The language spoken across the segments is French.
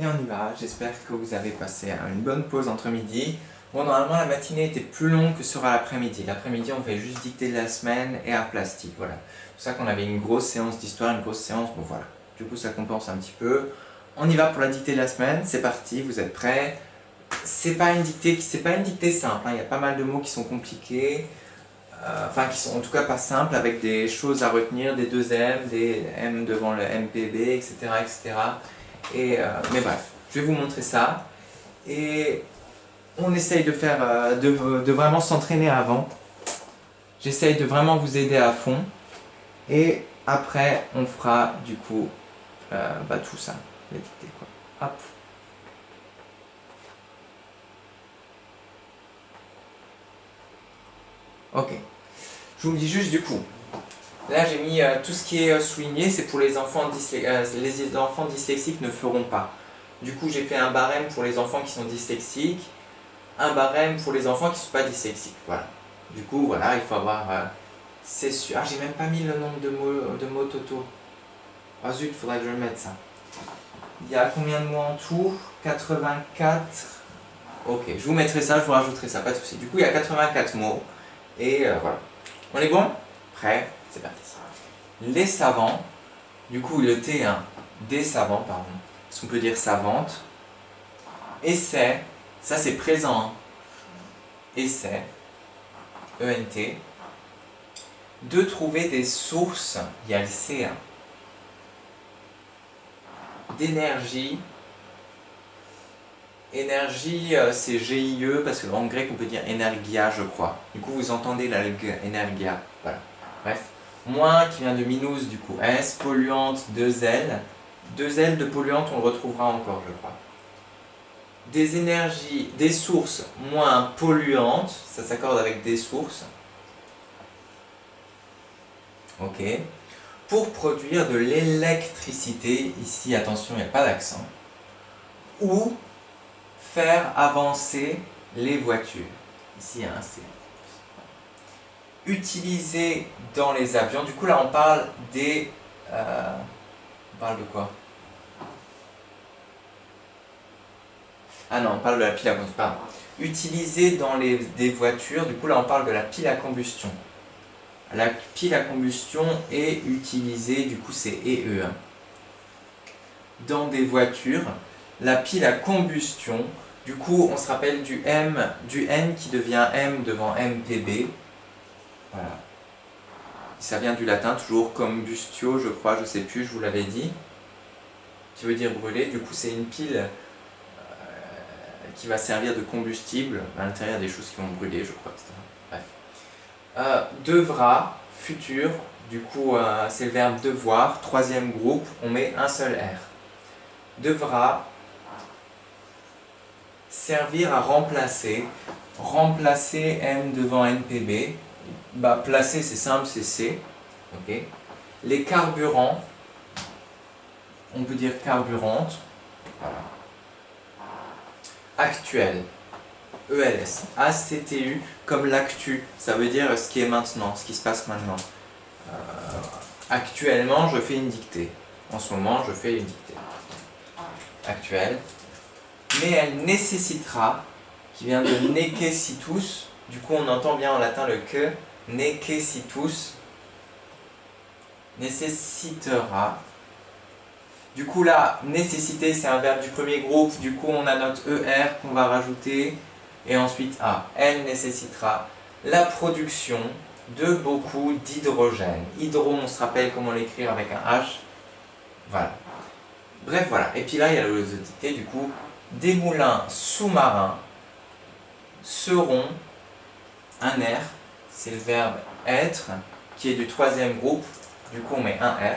Et on y va, j'espère que vous avez passé une bonne pause entre midi. Bon, normalement la matinée était plus longue que sera l'après-midi. L'après-midi on fait juste dictée de la semaine et art plastique, voilà. C'est pour ça qu'on avait une grosse séance d'histoire, une grosse séance, bon voilà. Du coup ça compense un petit peu. On y va pour la dictée de la semaine, c'est parti, vous êtes prêts? C'est pas une dictée simple, hein. Il y a pas mal de mots qui sont compliqués. Enfin qui sont en tout cas pas simples, avec des choses à retenir, des deux M, des M devant le MPB, etc. etc. Mais bref, je vais vous montrer ça. Et on essaye de faire, de vraiment s'entraîner avant. J'essaye de vraiment vous aider à fond. Et après, on fera du coup tout ça, la dictée quoi. Hop. Ok. Je vous le dis juste du coup. Là j'ai mis tout ce qui est souligné, c'est pour les enfants dyslexiques ne feront pas. Du coup j'ai fait un barème pour les enfants qui sont dyslexiques, un barème pour les enfants qui ne sont pas dyslexiques. Voilà. Du coup voilà, il faut avoir... c'est sûr. Ah j'ai même pas mis le nombre de mots totaux. Ah zut, faudrait que je le mette ça. Il y a combien de mots en tout? 84. Ok, je vous mettrai ça, je vous rajouterai ça, pas de souci. Du coup il y a 84 mots. Et voilà. On est bon? Prêt? C'est parti. Les savants, du coup le T1, des savants, pardon, parce qu'on peut dire savante, essaie, ça c'est présent, hein. Essaie, ENT, de trouver des sources, il y a le C1, d'énergie, énergie c'est GIE, parce qu'en grec on peut dire energia je crois, du coup vous entendez la G, energia, voilà, bref. Moins qui vient de minus du coup, S, polluante, 2L. 2L de polluante, on le retrouvera encore, je crois. Des énergies, des sources moins polluantes, ça s'accorde avec des sources. Ok. Pour produire de l'électricité, ici attention, il n'y a pas d'accent. Ou faire avancer les voitures. Ici il y a un C. Utiliser dans les avions, du coup là on parle des... on parle de quoi? Ah non, on parle de la pile à combustion, pardon. Utilisée dans des voitures, du coup là on parle de la pile à combustion. La pile à combustion est utilisée, du coup c'est EE. Dans des voitures, la pile à combustion, du coup on se rappelle du N qui devient M devant MPB. Voilà. Ça vient du latin, toujours combustio, je crois, je sais plus, je vous l'avais dit. Qui veut dire brûler, du coup c'est une pile qui va servir de combustible à l'intérieur des choses qui vont brûler, je crois, etc. Bref. Devra, futur, du coup c'est le verbe devoir, troisième groupe, on met un seul R. Devra servir à remplacer, remplacer M devant NPB, bah placer c'est simple, c'est C, ok. Les carburants, on peut dire carburante, voilà. Actuel, ELS, ACTU, comme l'actu, ça veut dire ce qui est maintenant, ce qui se passe maintenant. Actuellement, je fais une dictée. En ce moment, je fais une dictée. Actuelle. Mais elle nécessitera, qui vient de necessitus, du coup on entend bien en latin le que, necessitus, nécessitera. Du coup là, nécessiter c'est un verbe du premier groupe, du coup on a notre ER qu'on va rajouter, et ensuite A. Elle nécessitera la production de beaucoup d'hydrogène. Hydro, on se rappelle comment l'écrire avec un H. Voilà. Bref, voilà. Et puis là, il y a le dictée, du coup, des moulins sous-marins seront, un R, c'est le verbe être, qui est du troisième groupe, du coup on met un R,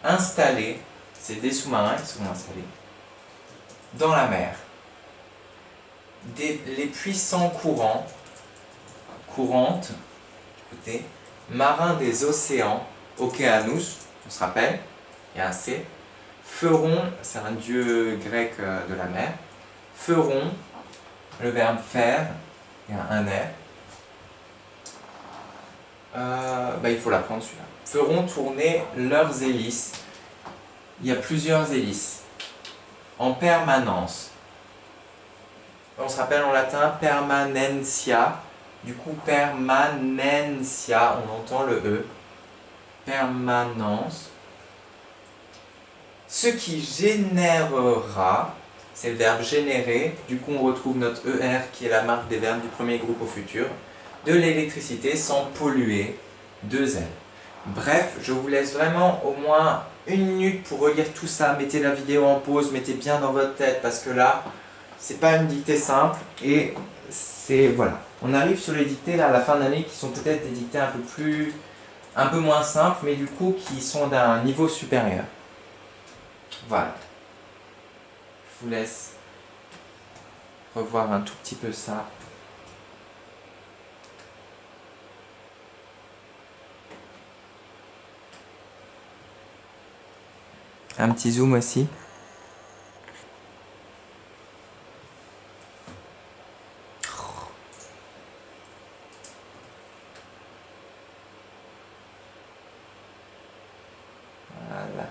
installés, c'est des sous-marins qui seront installés, dans la mer. Les puissants courants, courantes, écoutez, marins des océans, Okeanos, on se rappelle, il y a un C, feront, c'est un dieu grec de la mer, feront, le verbe faire, il y a un R, il faut l'apprendre celui-là, feront tourner leurs hélices, il y a plusieurs hélices, en permanence. On se rappelle en latin permanentia. Du coup, permanentia, on entend le E. Permanence. Ce qui générera, c'est le verbe générer. Du coup, on retrouve notre ER qui est la marque des verbes du premier groupe au futur. De l'électricité sans polluer. 2 L. Bref, je vous laisse vraiment au moins 1 minute pour relire tout ça. Mettez la vidéo en pause, mettez bien dans votre tête parce que là, c'est pas une dictée simple et c'est voilà. On arrive sur les dictées là à la fin d'année qui sont peut-être des dictées un peu moins simples, mais du coup qui sont d'un niveau supérieur. Voilà. Je vous laisse revoir un tout petit peu ça. Un petit zoom aussi. Voilà.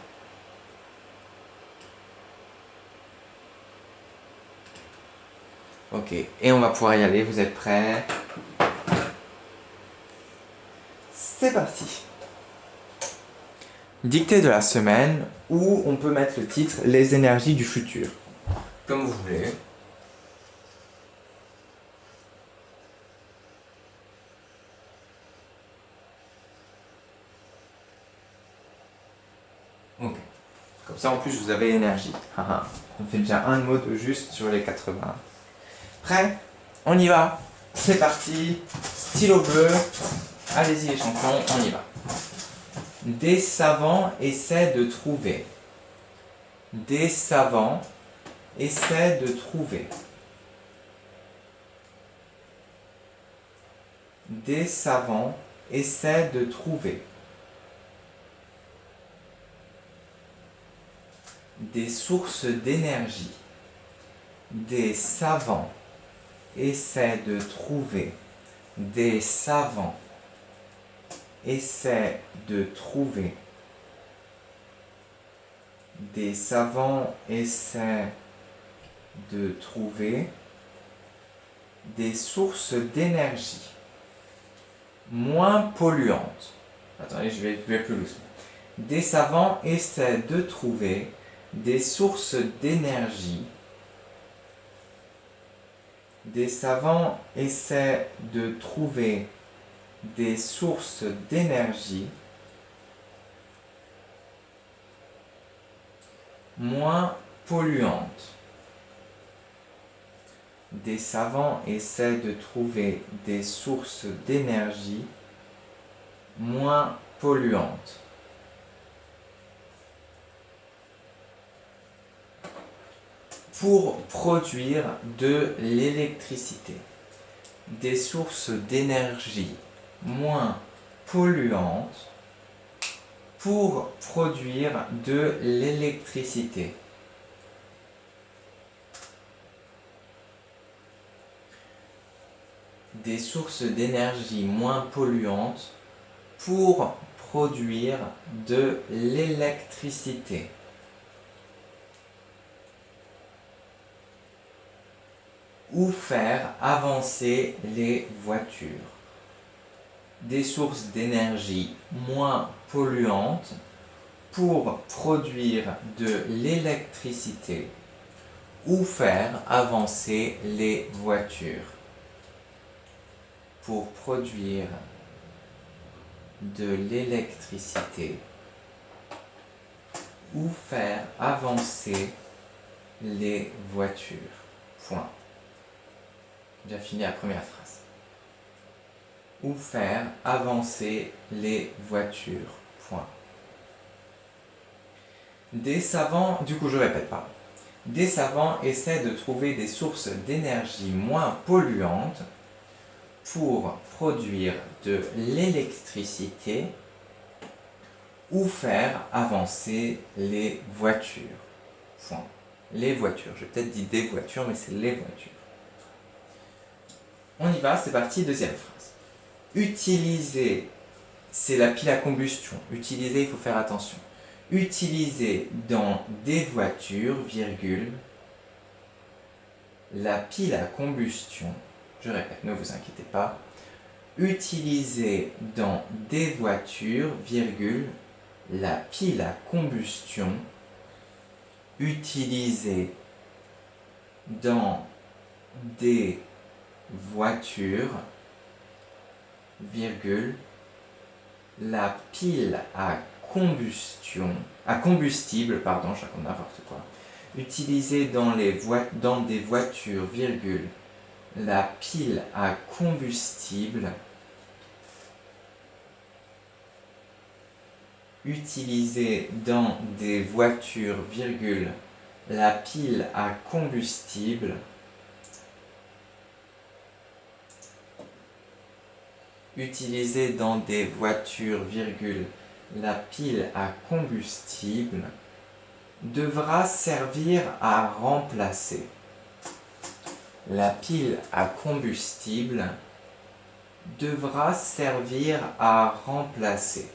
Ok, et on va pouvoir y aller, vous êtes prêts? C'est parti. Dictée de la semaine, où on peut mettre le titre Les énergies du futur. Comme vous voulez. Ok. Comme ça, en plus, vous avez énergie. On fait déjà un mot de juste sur les 80. Prêt? On y va. C'est parti. Stylo bleu. Allez-y les champions, on y va. Des savants essaient de trouver. Des savants essaient de trouver. Des savants essaient de trouver. Des sources d'énergie. Des savants essaient de trouver. Des savants essaient de trouver. Des savants essaient de trouver des sources d'énergie moins polluantes. Attendez, je vais plus doucement. Des savants essaient de trouver des sources d'énergie. Des savants essaient de trouver des sources d'énergie moins polluantes. Des savants essaient de trouver des sources d'énergie moins polluantes. Pour produire de l'électricité. Des sources d'énergie moins polluantes pour produire de l'électricité. Des sources d'énergie moins polluantes pour produire de l'électricité. Ou faire avancer les voitures. Des sources d'énergie moins polluantes pour produire de l'électricité ou faire avancer les voitures. Pour produire de l'électricité ou faire avancer les voitures. Point. J'ai fini la première phrase. Ou faire avancer les voitures. Point. Des savants, du coup je répète pas. Des savants essaient de trouver des sources d'énergie moins polluantes pour produire de l'électricité ou faire avancer les voitures. Point. Les voitures. J'ai peut-être dit des voitures, mais c'est les voitures. On y va, c'est parti, deuxième phrase. Utiliser, c'est la pile à combustion. Utiliser, il faut faire attention. utilisée dans des voitures, virgule, la pile à combustion, je répète, ne vous inquiétez pas, utilisée dans des voitures, virgule, la pile à combustion, utilisée dans des voitures, virgule, la pile à combustible, pardon, je raconte n'importe quoi, utilisée dans des voitures, virgule, la pile à combustible, utilisée dans des voitures, virgule, la pile à combustible, utilisée dans des voitures, virgule, la pile à combustible, devra servir à remplacer. La pile à combustible devra servir à remplacer.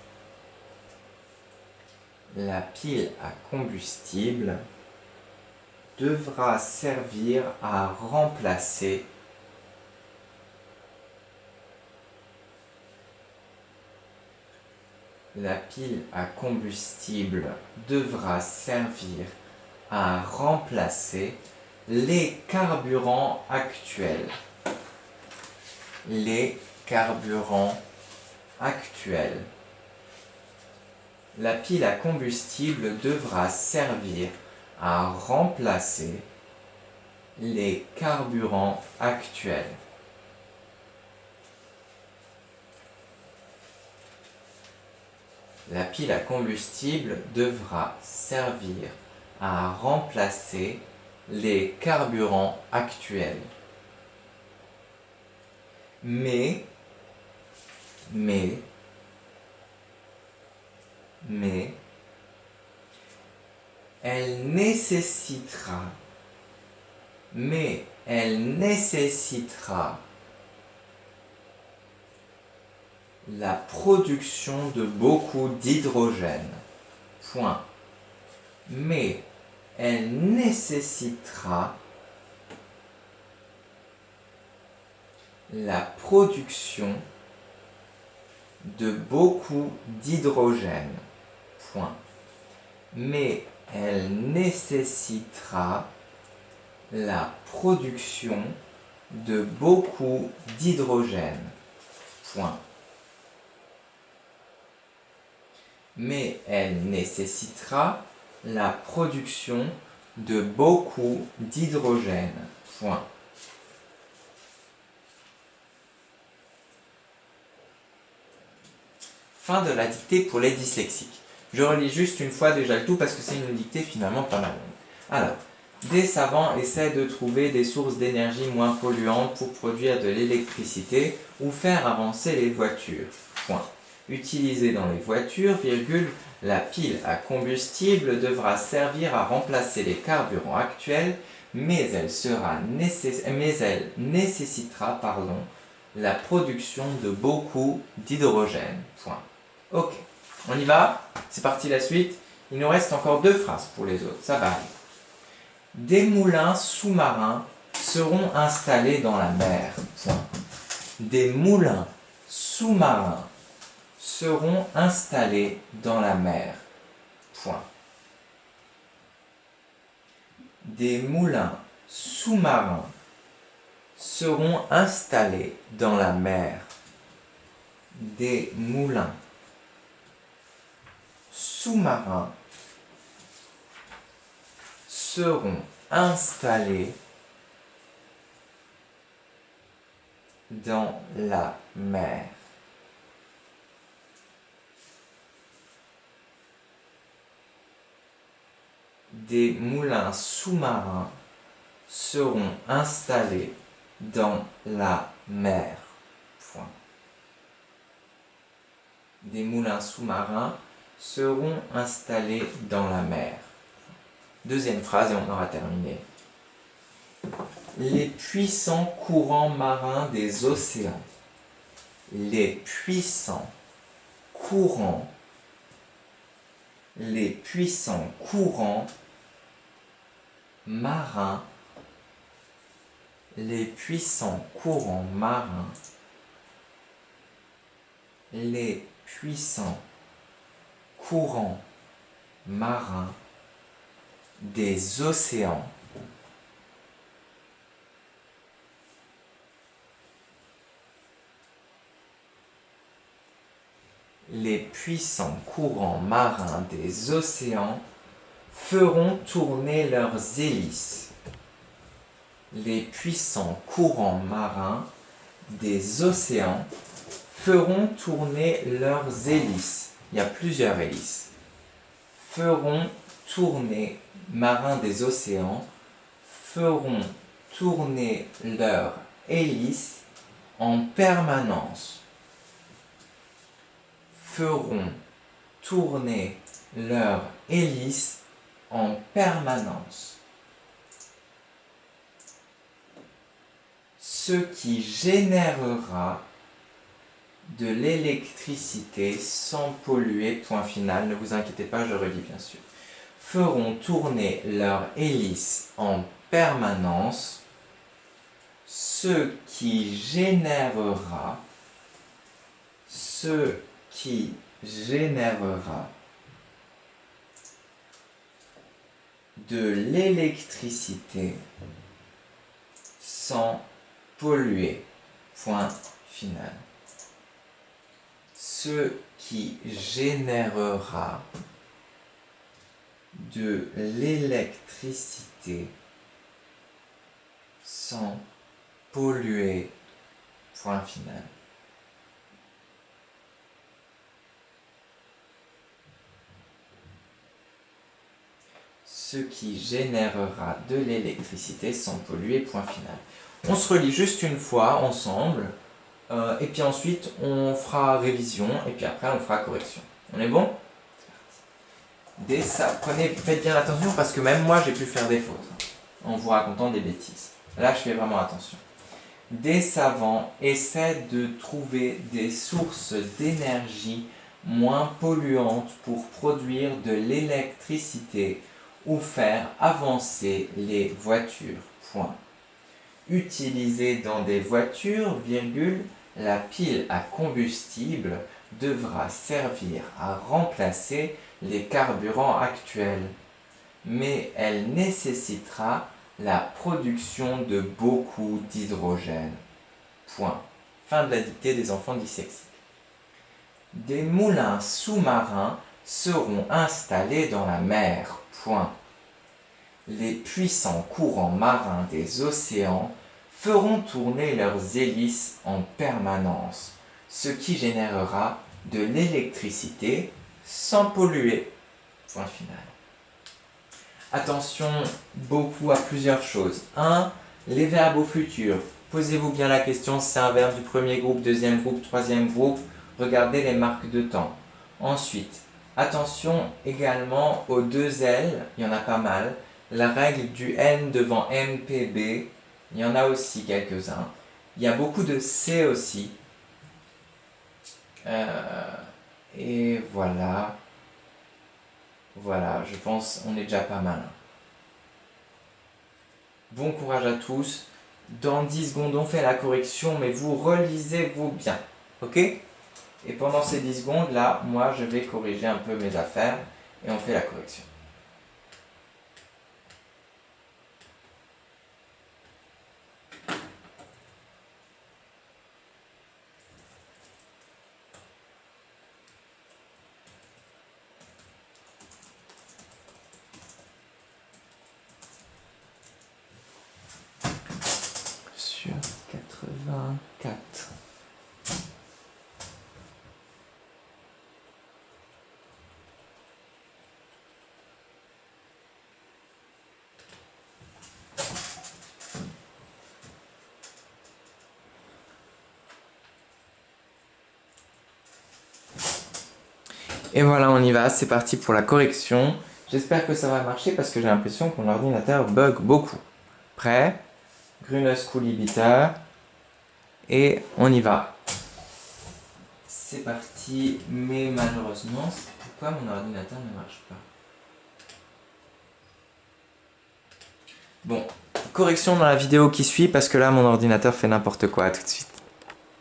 La pile à combustible devra servir à remplacer. La pile à combustible devra servir à remplacer les carburants actuels. Les carburants actuels. La pile à combustible devra servir à remplacer les carburants actuels. La pile à combustible devra servir à remplacer les carburants actuels. Mais, elle nécessitera la production de beaucoup d'hydrogène. Point. Mais elle nécessitera la production de beaucoup d'hydrogène. Point. Mais elle nécessitera la production de beaucoup d'hydrogène. Point. Mais elle nécessitera la production de beaucoup d'hydrogène. Point. Fin de la dictée pour les dyslexiques. Je relis juste une fois déjà le tout parce que c'est une dictée finalement pas mal longue. Alors, des savants essaient de trouver des sources d'énergie moins polluantes pour produire de l'électricité ou faire avancer les voitures. Point. Utilisée dans les voitures, virgule, la pile à combustible devra servir à remplacer les carburants actuels, mais elle nécessitera la production de beaucoup d'hydrogène. Point. Ok, on y va. C'est parti la suite. Il nous reste encore 2 phrases pour les autres. Ça va aller. Des moulins sous-marins seront installés dans la mer. Point. Des moulins sous-marins seront installés dans la mer. Point. Des moulins sous-marins seront installés dans la mer. Des moulins sous-marins seront installés dans la mer. Des moulins sous-marins seront installés dans la mer. Point. Des moulins sous-marins seront installés dans la mer. Deuxième phrase et on aura terminé. Les puissants courants marins des océans. Les puissants courants les puissants courants marins, les puissants courants marins, les puissants courants marins des océans, les puissants courants marins des océans feront tourner leurs hélices. Les puissants courants marins des océans feront tourner leurs hélices. Il y a plusieurs hélices. Feront tourner, marins des océans, feront tourner leurs hélices en permanence. Feront tourner leurs hélices en permanence. Ce qui générera de l'électricité sans polluer, point final, ne vous inquiétez pas, je relis bien sûr, feront tourner leurs hélices en permanence, ce qui générera de l'électricité sans polluer, point final. Ce qui générera de l'électricité sans polluer, point final. Ce qui générera de l'électricité sans polluer, point final. On se relit juste une fois ensemble, et puis ensuite on fera révision, et puis après on fera correction. On est bon? Dès ça, faites bien attention parce que même moi j'ai pu faire des fautes en vous racontant des bêtises. Là je fais vraiment attention. Des savants essaient de trouver des sources d'énergie moins polluantes pour produire de l'électricité ou faire avancer les voitures. Point. Utilisée dans des voitures, virgule, la pile à combustible devra servir à remplacer les carburants actuels, mais elle nécessitera la production de beaucoup d'hydrogène. Point. Fin de la dictée des enfants dyslexiques. Des moulins sous-marins seront installés dans la mer. Point. Les puissants courants marins des océans feront tourner leurs hélices en permanence, ce qui générera de l'électricité sans polluer. Point final. Attention beaucoup à plusieurs choses. 1. Les verbes au futur. Posez-vous bien la question si c'est un verbe du premier groupe, deuxième groupe, troisième groupe. Regardez les marques de temps. Ensuite, attention également aux deux L, il y en a pas mal. La règle du N devant MPB, il y en a aussi quelques-uns. Il y a beaucoup de C aussi. Et voilà. Voilà, je pense on est déjà pas mal. Bon courage à tous. Dans 10 secondes, on fait la correction, mais vous relisez-vous bien. Ok? Et pendant ces 10 secondes, là, moi, je vais corriger un peu mes affaires et on fait la correction. Sur 84. Et voilà, on y va, c'est parti pour la correction. J'espère que ça va marcher parce que j'ai l'impression que mon ordinateur bug beaucoup. Prêt? Grünes Coulibitter. Et on y va. C'est parti, mais malheureusement, c'est Pourquoi mon ordinateur ne marche pas? Bon, correction dans la vidéo qui suit parce que là mon ordinateur fait n'importe quoi. À tout de suite.